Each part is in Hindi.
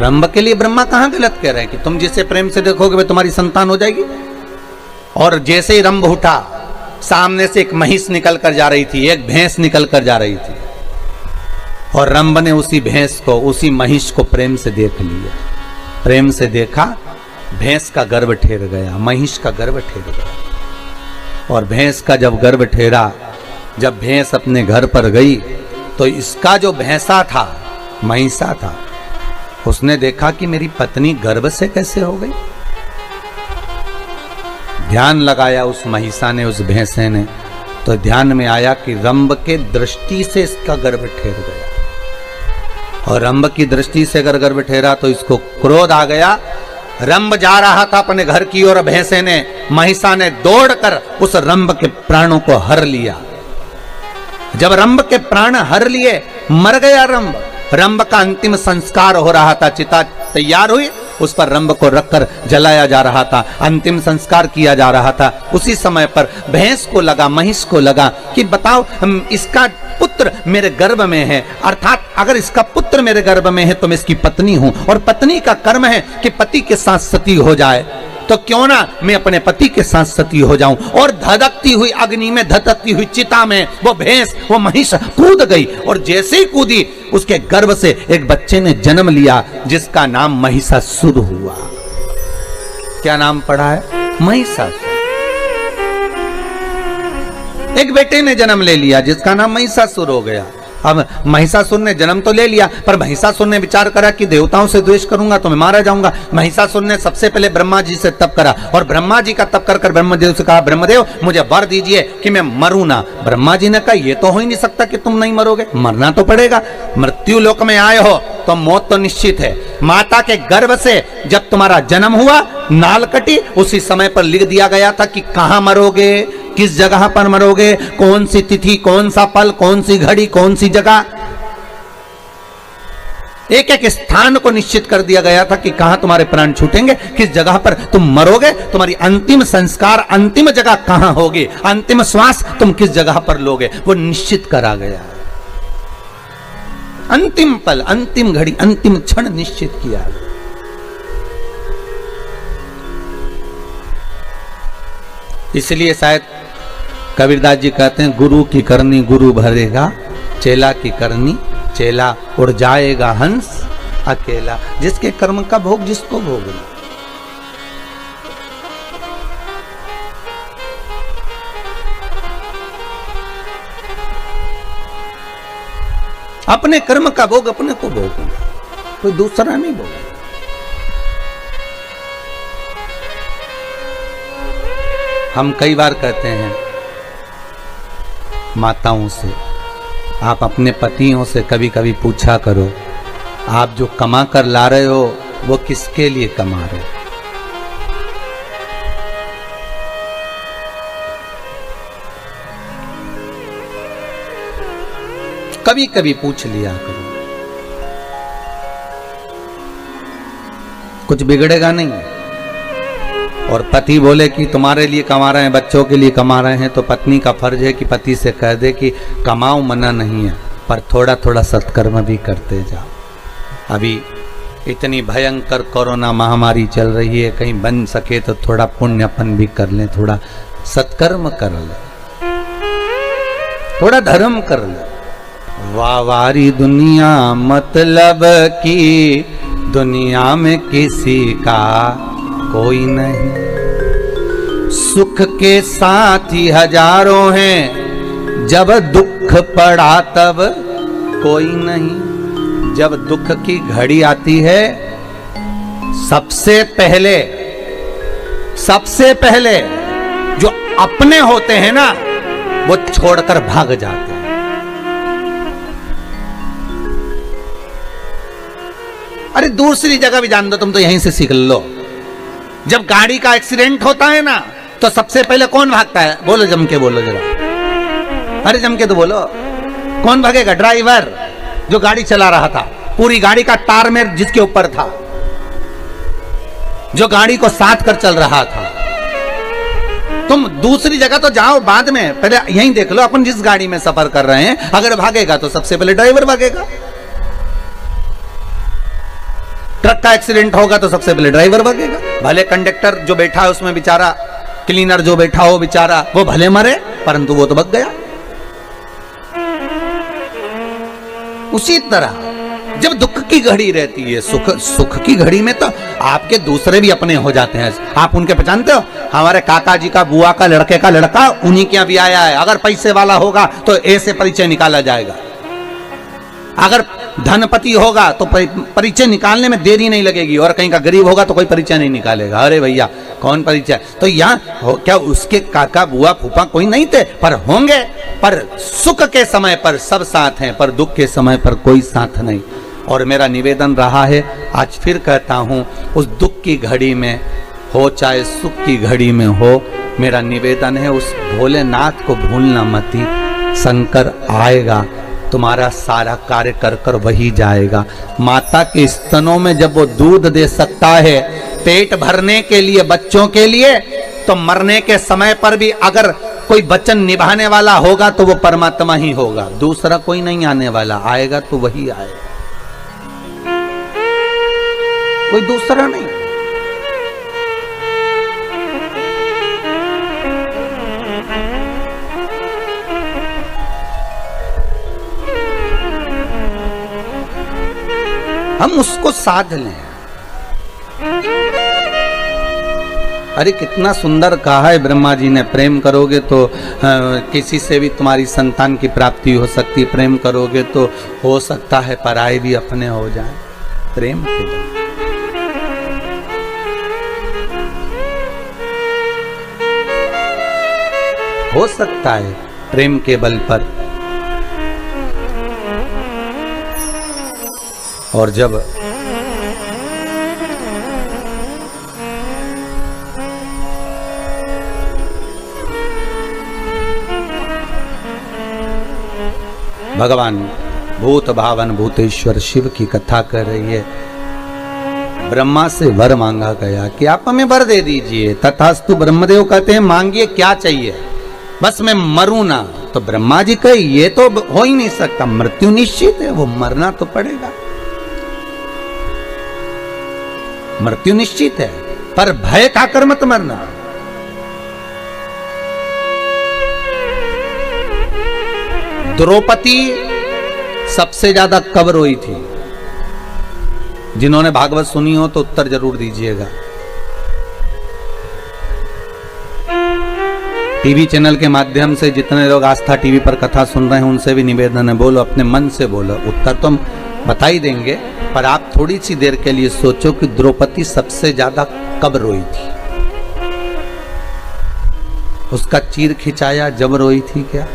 रंभ के लिए ब्रह्मा कहां गलत कह रहे हैं कि तुम जिसे प्रेम से देखोगे वे तुम्हारी संतान हो जाएगी। और जैसे ही रंभ उठा, सामने से एक महिष निकल कर जा रही थी, एक भैंस निकल कर जा रही थी, और रंभ ने उसी भैंस को, उसी महिष को प्रेम से देख लिया। प्रेम से देखा, भैंस का गर्भ ठेर गया, महिष का गर्भ ठेर गया। और भैंस का जब गर्भ ठेरा, जब भैंस अपने घर पर गई तो इसका जो भैंसा था, महिषा था, उसने देखा कि मेरी पत्नी गर्भ से कैसे हो गई। ध्यान लगाया उस महिषा ने, उस भैंसे ने, तो ध्यान में आया कि रंभ के दृष्टि से इसका गर्भ ठेर गया। और रंभ की दृष्टि से अगर गर्भ ठेरा तो इसको क्रोध आ गया। रंभ जा रहा था अपने घर की ओर, भैंसे ने, महिषा ने दौड़कर उस रंभ के प्राणों को हर लिया। जब रंभ के प्राण हर लिए, मर गया रंभ। रंभ का अंतिम संस्कार हो रहा था, चिता तैयार हुई, उस पर रंभ को रखकर जलाया जा रहा था, अंतिम संस्कार किया जा रहा था। उसी समय पर भैंस को लगा, महिष को लगा कि बताओ इसका पुत्र मेरे गर्भ में है, अर्थात अगर इसका पुत्र मेरे गर्भ में है तो मैं इसकी पत्नी हूं, और पत्नी का कर्म है कि पति के साथ सती हो जाए, तो क्यों ना मैं अपने पति के साथ सती हो जाऊं। और धधकती हुई अग्नि में, धधकती हुई चिता में वो भैंस, वो महिष कूद गई, और जैसे ही कूदी उसके गर्भ से एक बच्चे ने जन्म लिया जिसका नाम महिषासुर हुआ। क्या नाम पड़ा है? महिषासुर। एक बेटे ने जन्म ले लिया जिसका नाम महिषासुर हो गया। अब महिषासुर ने जन्म तो ले लिया, पर महिषासुर ने विचार करा कि देवताओं से द्वेष करूंगा तो मैं मारा जाऊंगा। महिषासुर ने सबसे पहले ब्रह्मा जी से तप करा, और ब्रह्मा जी का तप कर ब्रह्मदेव से कहा, ब्रह्मदेव मुझे वर दीजिए कि मैं मरूं ना। ब्रह्मा जी ने कहा, ये तो हो ही नहीं सकता कि तुम नहीं मरोगे, मरना तो पड़ेगा। मृत्यु लोक में आए हो तो मौत तो निश्चित है। माता के गर्भ से जब तुम्हारा जन्म हुआ, नाल कटी, उसी समय पर लिख दिया गया था कि कहां मरोगे, किस जगह पर मरोगे, कौन सी तिथि, कौन सा पल, कौन सी घड़ी, कौन सी जगह, एक एक स्थान को निश्चित कर दिया गया था कि कहां तुम्हारे प्राण छूटेंगे, किस जगह पर तुम मरोगे, तुम्हारी अंतिम संस्कार, अंतिम जगह कहां होगी, अंतिम श्वास तुम किस जगह पर लोगे, वो निश्चित करा गया। अंतिम पल, अंतिम घड़ी, अंतिम क्षण निश्चित किया। इसलिए शायद कबीरदास जी कहते हैं, गुरु की करनी गुरु भरेगा, चेला की करनी चेला उड़ जाएगा हंस अकेला। जिसके कर्म का भोग जिसको भोगना। अपने कर्म का भोग अपने को भोगना, कोई दूसरा नहीं भोगना। हम कई बार कहते हैं माताओं से, आप अपने पतियों से कभी कभी पूछा करो, आप जो कमा कर ला रहे हो वो किसके लिए कमा रहे हो? कभी कभी पूछ लिया करो, कुछ बिगड़ेगा नहीं। और पति बोले कि तुम्हारे लिए कमा रहे हैं, बच्चों के लिए कमा रहे हैं, तो पत्नी का फर्ज है कि पति से कह दे कि कमाओ, मना नहीं है, पर थोड़ा थोड़ा सत्कर्म भी करते जाओ। अभी इतनी भयंकर कोरोना महामारी चल रही है, कहीं बन सके तो थोड़ा पुण्यपन भी कर लें, थोड़ा सत्कर्म कर लें, थोड़ा धर्म कर लें। वावारी दुनिया मतलब की, दुनिया में किसी का कोई नहीं, सुख के साथी हजारों हैं, जब दुख पड़ा तब कोई नहीं। जब दुख की घड़ी आती है, सबसे पहले जो अपने होते हैं ना, वो छोड़कर भाग जाते हैं। अरे दूसरी जगह भी जान दो, तुम तो यहीं से सीख लो। जब गाड़ी का एक्सीडेंट होता है ना, तो सबसे पहले कौन भागता है? बोलो, जम के बोलो जरा, अरे जम के तो बोलो। कौन भागेगा? ड्राइवर जो गाड़ी चला रहा था, पूरी गाड़ी का टार में जिसके ऊपर था, जो गाड़ी को साथ कर चल रहा था। तुम दूसरी जगह तो जाओ बाद में, पहले यहीं देख लो अपन जिस गाड़ी में सफर कर रहे हैं। अगर भागेगा तो सबसे पहले ड्राइवर भागेगा। ट्रक का एक्सीडेंट होगा तो सबसे पहले ड्राइवर भागेगा, भले कंडक्टर जो बैठा है उसमें बेचारा, क्लीनर जो बैठा हो बेचारा वो भले मरे, परंतु वो तो बच गया। उसी तरह जब दुख की घड़ी रहती है, सुख की घड़ी में तो आपके दूसरे भी अपने हो जाते हैं। आप उनके पहचानते हो, हमारे काका जी का बुआ का लड़के का लड़का उन्हीं के यहाँ भी आया है। अगर पैसे वाला होगा तो ऐसे परिचय निकाला जाएगा, अगर धनपति होगा तो परिचय निकालने में देरी नहीं लगेगी, और कहीं का गरीब होगा तो कोई परिचय नहीं निकालेगा। अरे भैया कौन परिचय, तो यहाँ क्या उसके काका बुआ फूफा कोई नहीं थे, पर होंगे। पर सुख के समय पर सब साथ हैं, पर दुख के समय पर कोई साथ नहीं। और मेरा निवेदन रहा है, आज फिर कहता हूँ, उस दुख की घड़ी में हो चाहे सुख की घड़ी में हो, मेरा निवेदन है उस भोलेनाथ को भूलना मती। शंकर आएगा, तुम्हारा सारा कार्य कर कर वही जाएगा। माता के स्तनों में जब वो दूध दे सकता है पेट भरने के लिए, बच्चों के लिए, तो मरने के समय पर भी अगर कोई वचन निभाने वाला होगा तो वो परमात्मा ही होगा, दूसरा कोई नहीं आने वाला। आएगा तो वही आएगा, कोई दूसरा नहीं। हम उसको साध लें। अरे कितना सुंदर कहा है ब्रह्मा जी ने, प्रेम करोगे तो किसी से भी तुम्हारी संतान की प्राप्ति हो सकती, प्रेम करोगे तो हो सकता है पराये भी अपने हो जाए। प्रेम के बल हो सकता है, प्रेम के बल पर। और जब भगवान भूत भावन भूतेश्वर शिव की कथा कर रही है, ब्रह्मा से वर मांगा गया कि आप हमें वर दे दीजिए। तथास्तु ब्रह्मदेव कहते हैं मांगिए क्या चाहिए, बस मैं मरूं ना। तो ब्रह्मा जी कहे ये तो हो ही नहीं सकता, मृत्यु निश्चित है, वो मरना तो पड़ेगा, मृत्यु निश्चित है, पर भय खाकर मत मरना। द्रौपदी सबसे ज्यादा कब रोई थी? जिन्होंने भागवत सुनी हो तो उत्तर जरूर दीजिएगा। टीवी चैनल के माध्यम से जितने लोग आस्था टीवी पर कथा सुन रहे हैं उनसे भी निवेदन है, बोलो अपने मन से बोलो, उत्तर तो हम बता ही देंगे, पर आप थोड़ी सी देर के लिए सोचो कि द्रौपदी सबसे ज्यादा कब रोई थी? उसका चीर खिंचाया जब रोई थी क्या?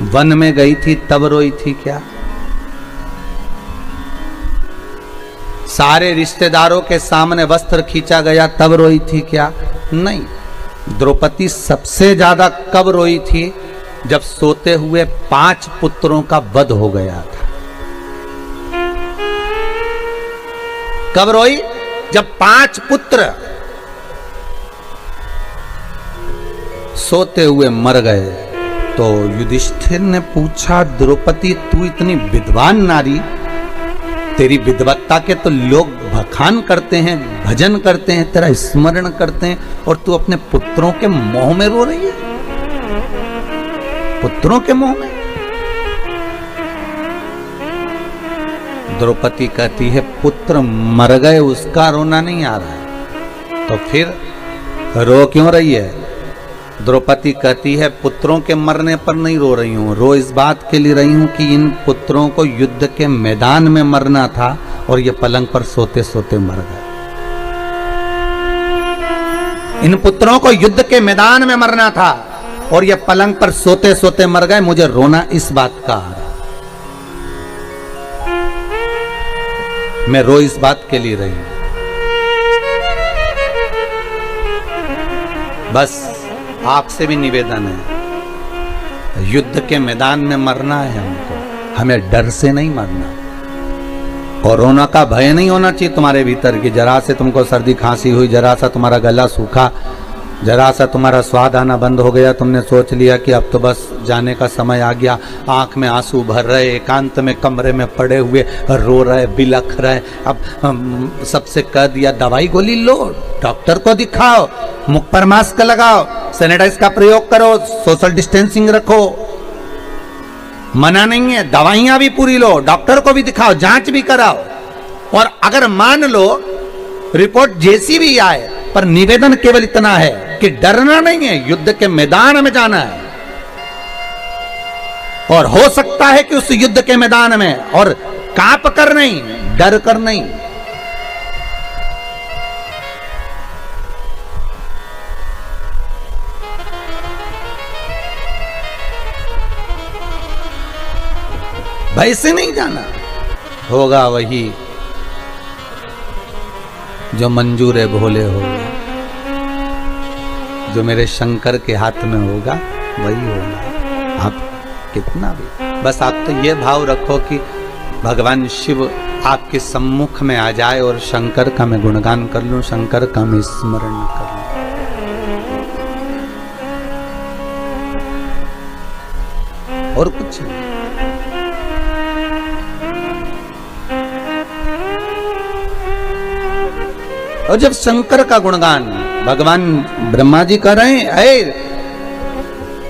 वन में गई थी तब रोई थी क्या? सारे रिश्तेदारों के सामने वस्त्र खींचा गया तब रोई थी क्या? नहीं। द्रौपदी सबसे ज्यादा कब रोई थी? जब सोते हुए 5 पुत्रों का वध हो गया था। कब रोई? जब 5 पुत्र सोते हुए मर गए। तो युधिष्ठिर ने पूछा, द्रौपदी तू इतनी विद्वान नारी, तेरी विद्वत्ता के तो लोग बखान करते हैं, भजन करते हैं, तेरा स्मरण करते हैं, और तू अपने पुत्रों के मोह में रो रही है? पुत्रों के मोह में? द्रौपदी कहती है पुत्र मर गए उसका रोना नहीं आ रहा है, तो फिर रो क्यों रही है? द्रौपदी कहती है पुत्रों के मरने पर नहीं रो रही हूं, रो इस बात के लिए रही हूं कि इन पुत्रों को युद्ध के मैदान में मरना था और ये पलंग पर सोते सोते मर गए। इन पुत्रों को युद्ध के मैदान में मरना था और ये पलंग पर सोते सोते मर गए, मुझे रोना इस बात का आ रहा, मैं रो इस बात के लिए रही हूं। बस आपसे भी निवेदन है, युद्ध के मैदान में मरना है हमको, हमें डर से नहीं मरना, कोरोना का भय नहीं होना चाहिए तुम्हारे भीतर कि जरा से तुमको सर्दी खांसी हुई, जरा सा तुम्हारा गला सूखा जरा सा तुम्हारा स्वाद आना बंद हो गया, तुमने सोच लिया कि अब तो बस जाने का समय आ गया, आंख में आंसू भर रहे, एकांत में कमरे में पड़े हुए रो रहे, बिलख रहे। अब सबसे कह दिया दवाई गोली लो, डॉक्टर को दिखाओ, मुख पर मास्क लगाओ, सैनिटाइज का प्रयोग करो, सोशल डिस्टेंसिंग रखो। मना नहीं है, दवाइयां भी पूरी लो, डॉक्टर को भी दिखाओ, जांच भी कराओ। और अगर मान लो रिपोर्ट जैसी भी आए, पर निवेदन केवल इतना है कि डरना नहीं है, युद्ध के मैदान में जाना है। और हो सकता है कि उस युद्ध के मैदान में, और कांप कर नहीं, डर कर नहीं, भय से नहीं जाना। होगा वही जो मंजूर है भोले होगा, जो मेरे शंकर के हाथ में होगा वही होगा। आप कितना भी, बस आप तो ये भाव रखो कि भगवान शिव आपके सम्मुख में आ जाए और शंकर का मैं गुणगान कर लूं, शंकर का मैं स्मरण कर लूं, और कुछ नहीं। और जब शंकर का गुणगान भगवान ब्रह्मा जी कर रहे हैं, अरे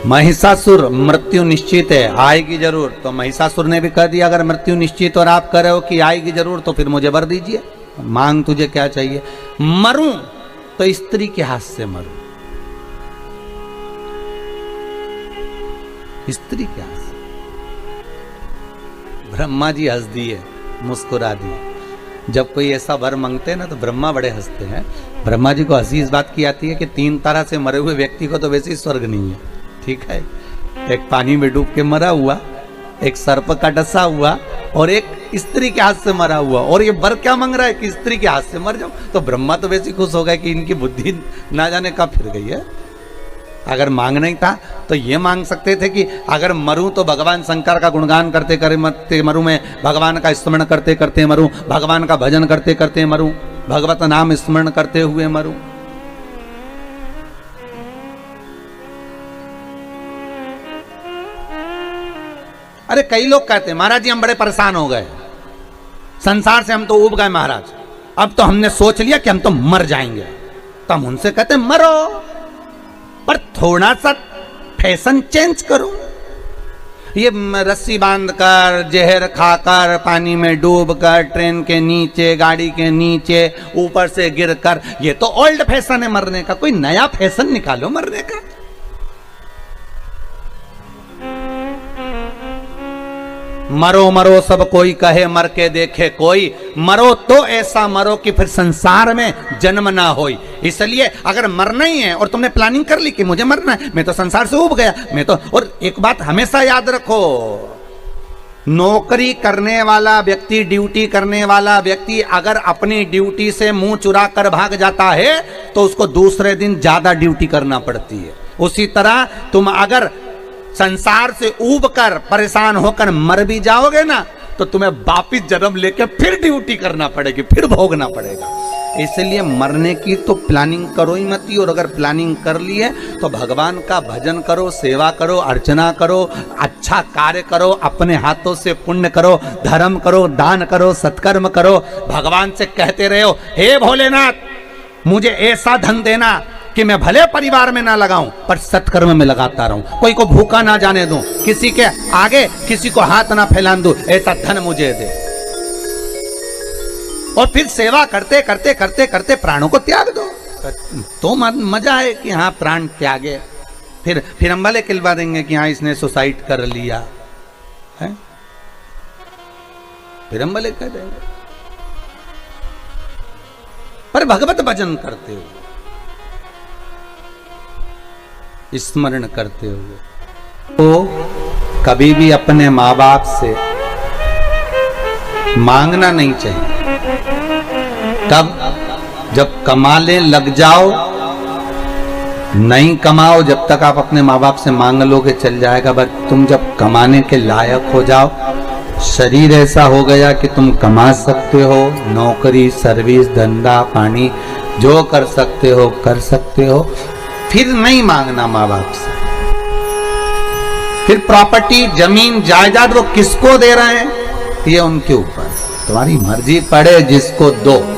महिषासुर मृत्यु निश्चित है, आएगी जरूर, तो महिषासुर ने भी कह दिया अगर मृत्यु निश्चित और आप कह रहे हो कि आएगी जरूर, तो फिर मुझे वर दीजिए, मांग तुझे क्या चाहिए। मरूं तो स्त्री के हाथ से मरूं, स्त्री के हाथ से। ब्रह्मा जी हंस दिए, मुस्कुरा दिए। जब कोई ऐसा वर मांगते हैं ना तो ब्रह्मा बड़े हंसते हैं। ब्रह्मा जी को हंसी इस बात की आती है कि 3 तरह से मरे हुए व्यक्ति को तो वैसे ही स्वर्ग नहीं है, ठीक है। एक पानी में डूब के मरा हुआ, एक सर्प का डसा हुआ, और एक स्त्री के हाथ से मरा हुआ। और ये वर क्या मांग रहा है कि स्त्री के हाथ से मर जाओ। तो ब्रह्मा तो वैसे ही खुश हो गए कि इनकी बुद्धि ना जाने कब फिर गई है। अगर मांगना ही था तो ये मांग सकते थे कि अगर मरूं तो भगवान शंकर का गुणगान करते करते मरूं, मैं भगवान का स्मरण करते करते मरूं, भगवान का भजन करते करते मरूं, भगवत नाम स्मरण करते हुए मरूं। अरे कई लोग कहते हैं महाराज जी हम बड़े परेशान हो गए, संसार से हम तो ऊब गए महाराज, अब तो हमने सोच लिया कि हम तो मर जाएंगे। तो हम उनसे कहते मरो, पर थोड़ा सा फैशन चेंज करो। ये रस्सी बांधकर, जहर खाकर, पानी में डूबकर, ट्रेन के नीचे, गाड़ी के नीचे, ऊपर से गिरकर, ये तो ओल्ड फैशन है मरने का। कोई नया फैशन निकालो मरने का। मरो मरो सब कोई कहे, मर के देखे कोई, मरो तो ऐसा मरो कि फिर संसार में जन्म ना होई। इसलिए अगर मरना ही है और तुमने प्लानिंग कर ली कि मुझे मरना है, मैं तो संसार से उब गया, मैं तो। और एक बात हमेशा याद रखो, नौकरी करने वाला व्यक्ति, ड्यूटी करने वाला व्यक्ति अगर अपनी ड्यूटी से मुंह चुरा कर भाग जाता है तो उसको दूसरे दिन ज्यादा ड्यूटी करना पड़ती है। उसी तरह तुम अगर संसार से ऊब कर, परेशान होकर मर भी जाओगे ना, तो तुम्हें वापिस जन्म लेके फिर ड्यूटी करना पड़ेगी, फिर भोगना पड़ेगा। इसलिए मरने की तो प्लानिंग करो ही मत। और अगर प्लानिंग कर ली है तो भगवान का भजन करो, सेवा करो, अर्चना करो, अच्छा कार्य करो, अपने हाथों से पुण्य करो, धर्म करो, दान करो, सत्कर्म करो। भगवान से कहते रहो, हे भोलेनाथ मुझे ऐसा धन देना कि मैं भले परिवार में ना लगाऊं पर सत्कर्म में लगाता रहूं, कोई को भूखा ना जाने दूं, किसी के आगे किसी को हाथ ना फैलान दूं, ऐसा धन मुझे दे। और फिर सेवा करते करते करते करते प्राणों को त्याग दो, तो मजा है कि हाँ प्राण त्यागे। फिर हम भले खिलवा देंगे कि हाँ इसने सुसाइड कर लिया है, फिर हम भले कह देंगे। पर भगवत भजन करते हो, स्मरण करते हुए, तो कभी भी अपने माँ बाप से मांगना नहीं चाहिए। कब? जब कमाने लग जाओ, नहीं कमाओ जब तक आप अपने माँ बाप से मांग लोगे चल जाएगा, बट तुम जब कमाने के लायक हो जाओ, शरीर ऐसा हो गया कि तुम कमा सकते हो, नौकरी, सर्विस, धंधा पानी जो कर सकते हो कर सकते हो, फिर नहीं मांगना माँ बाप से। फिर प्रॉपर्टी, जमीन, जायदाद वो किसको दे रहे हैं, ये उनके ऊपर। तुम्हारी मर्जी पड़े जिसको दो।